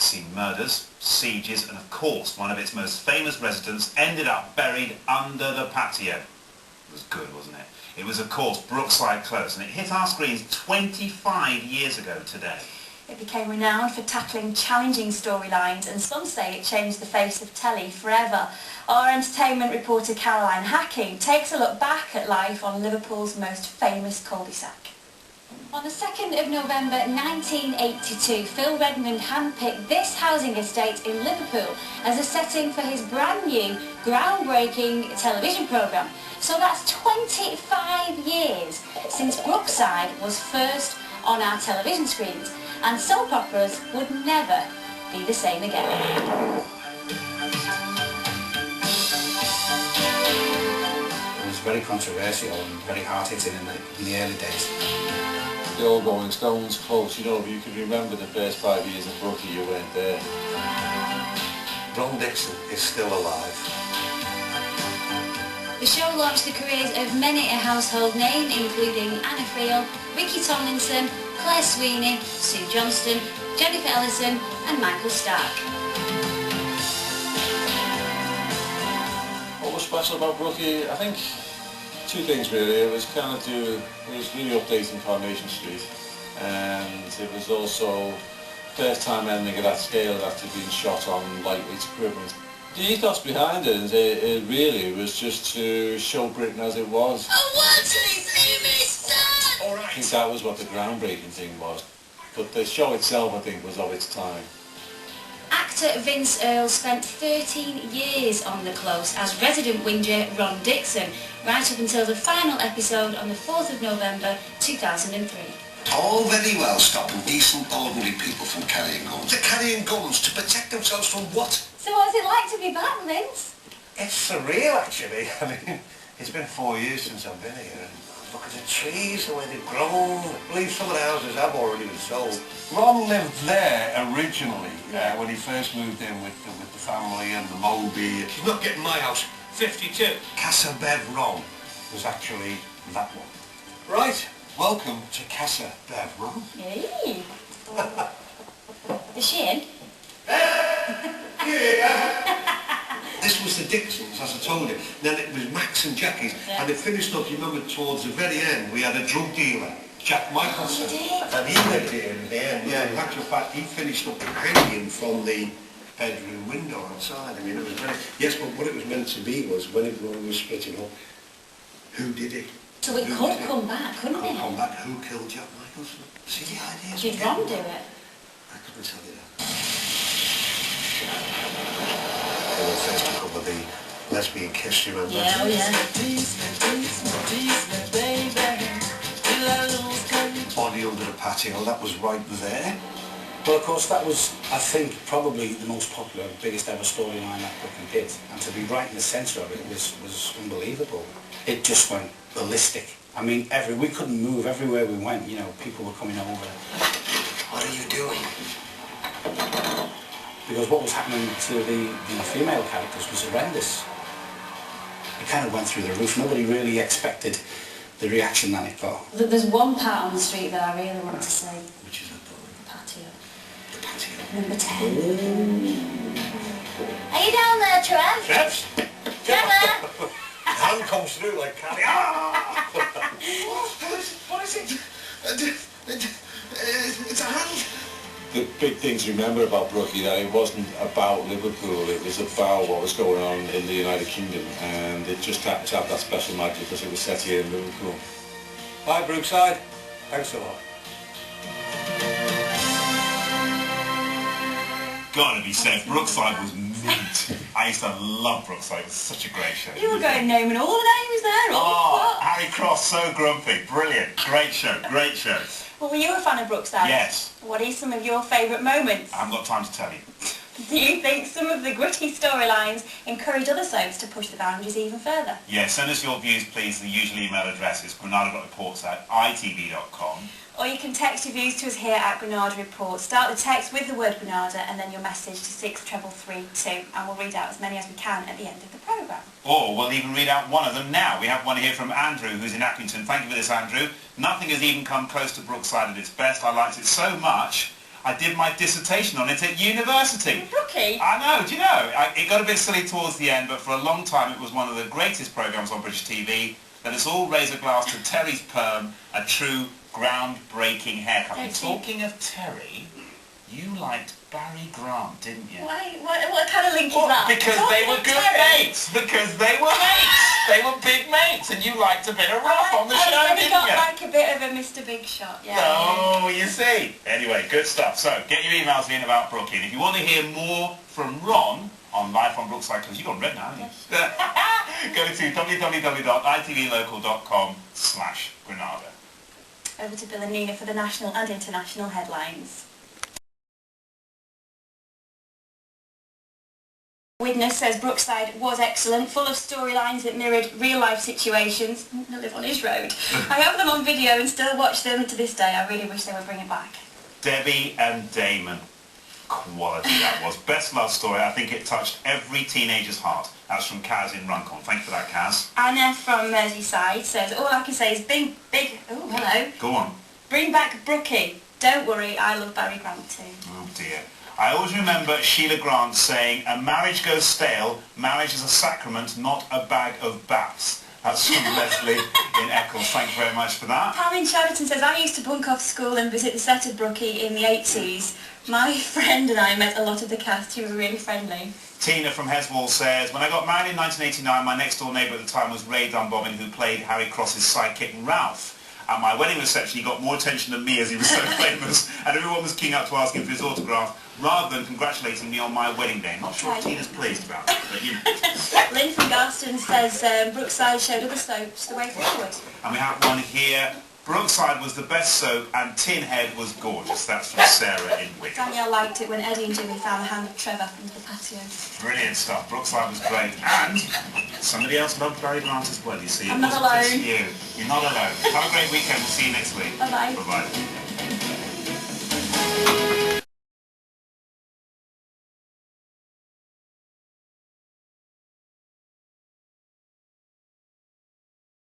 It's seen murders, sieges, and of course one of its most famous residents ended up buried under the patio. It was good, wasn't it? It was, of course, Brookside Close, and it hit our screens 25 years ago today. It became renowned for tackling challenging storylines, and some say it changed the face of telly forever. Our entertainment reporter Caroline Hacking takes a look back at life on Liverpool's most famous cul-de-sac. On the 2nd of November 1982, Phil Redmond handpicked this housing estate in Liverpool as a setting for his brand new, groundbreaking television programme. So that's 25 years since Brookside was first on our television screens, and soap operas would never be the same again. It was very controversial and very hard-hitting in the early days. The old Rolling Stones quote, you know, if you can remember the first 5 years of Brookie, you weren't there. Ron Dixon is still alive. The show launched the careers of many a household name, including Anna Friel, Ricky Tomlinson, Claire Sweeney, Sue Johnston, Jennifer Ellison and Michael Stark. What was special about Brookie? I think two things really. It was really updating Coronation Street, and it was also first time anything of that scale had actually been shot on lightweight equipment. The ethos behind it really was just to show Britain as it was. I want to see me, son! All right. I think that was what the groundbreaking thing was. But the show itself, I think, was of its time. Actor Vince Earle spent 13 years on The Close as resident whinger Ron Dixon, right up until the final episode on the 4th of November 2003. All very well stopping decent, ordinary people from carrying guns. They're carrying guns to protect themselves from what? So what's it like to be back, Vince? It's surreal, actually. I mean, it's been 4 years since I've been here. Look at the trees, the way they've grown. I believe some of the houses have already been sold. Ron lived there originally, when he first moved in with the family and the Moby. He's not getting my house. 52. Casa Bev Ron was actually that one. Right, welcome to Casa Bev Ron. Hey. Is she in? This was the Dixons, as I told you. Then it was Max and Jackie's, and it finished up, you remember, towards the very end, we had a drug dealer, Jack Michelson. And he lived here in the end. Yeah, in actual fact, he finished up hanging from the bedroom window outside. I mean, it was very... Yes, but what it was meant to be was, when it was splitting up, who did it? So it could come back, couldn't it? Could come back. Who killed Jack Michelson? See the ideas? Did Ron do it? I couldn't tell you that. They were first to cover the lesbian kiss, you remember? Yeah, oh yeah. Body under the patio, that was right there. Well, of course, that was, I think, probably the most popular, biggest ever storyline that Brookie did. And to be right in the centre of it was unbelievable. It just went ballistic. I mean, we couldn't move everywhere we went, you know, people were coming over. What are you doing? Because what was happening to the female characters was horrendous. It kind of went through the roof. Nobody really expected the reaction that it got. There's one part on the street that I really want to say. Which is that? The patio. The patio. Number 10. Are you down there, Trev? Trev's? Trevor! The hand comes through like Callie. Ah! What is it? It's a hand. The big thing to remember about Brookie, that it wasn't about Liverpool, it was about what was going on in the United Kingdom, and it just happened to have that special magic because it was set here in Liverpool. Bye, Brookside. Thanks a lot. Gotta be said, Brookside was mint. I used to love Brookside. It was such a great show. You were going naming all the names there. Oh, Harry Cross, so grumpy. Brilliant. Great show, great show. Well, were you a fan of Brookside? Yes. What are some of your favourite moments? I haven't got time to tell you. Do you think some of the gritty storylines encourage other soaps to push the boundaries even further? Yes, send us your views, please. The usual email address is granada.reports@itv.com. Or you can text your views to us here at Granada Report. Start the text with the word Granada and then your message to 63332, and we'll read out as many as we can at the end of the programme. Or we'll even read out one of them now. We have one here from Andrew, who's in Accrington. Thank you for this, Andrew. Nothing has even come close to Brookside at its best. I liked it so much, I did my dissertation on it at university. Brookie? I know, do you know? It got a bit silly towards the end, but for a long time it was one of the greatest programmes on British TV. Then it's all raise a glass to Terry's perm, a true groundbreaking haircut. And talking of Terry, you liked Barry Grant, didn't you? Why? What kind of link is that? Because they were good mates. Because they were mates. They were big mates, and you liked a bit of rough on the show, didn't got you? like a bit of a Mr. Big Shot, yeah. Oh, you see. Anyway, good stuff. So, get your emails in about Brookie. And if you want to hear more from Ron on Live from Brookside, because you've gone red now, haven't you? Go to www.itvlocal.com/Granada. Over to Bill and Nina for the national and international headlines. Witness says Brookside was excellent, full of storylines that mirrored real-life situations. I live on his road. I have them on video and still watch them to this day. I really wish they would bring it back. Debbie and Damon. Quality that was. Best love story. I think it touched every teenager's heart. That's from Kaz in Runcorn. Thank you for that, Kaz. Anna from Merseyside says, all I can say is big... Oh, hello. Go on. Bring back Brookie. Don't worry, I love Barry Grant too. Oh dear. I always remember Sheila Grant saying, a marriage goes stale, marriage is a sacrament, not a bag of baths. That's from Leslie in Eccles. Thank you very much for that. Pam in Sheraton says, I used to bunk off school and visit the set of Brookie in the 80s. My friend and I met a lot of the cast who were really friendly. Tina from Heswall says, when I got married in 1989, my next door neighbour at the time was Ray Dunbobbin, who played Harry Cross's sidekick Ralph. At my wedding reception, he got more attention than me as he was so famous, and everyone was keen up to ask him for his autograph, rather than congratulating me on my wedding day. Not sure if Tina's pleased about that, but you know. Lynn from Garston says Brookside showed other soaps the way forward. And we have one here. Brookside was the best soap and Tin Head was gorgeous. That's from Sarah in Wigan. Danielle liked it when Eddie and Jimmy found the hand of Trevor under the patio. Brilliant stuff. Brookside was great. And somebody else loved Barry Grant as well, you see. I'm not alone. Just you. You're not alone. Have a great weekend. We'll see you next week. Bye-bye. Bye-bye.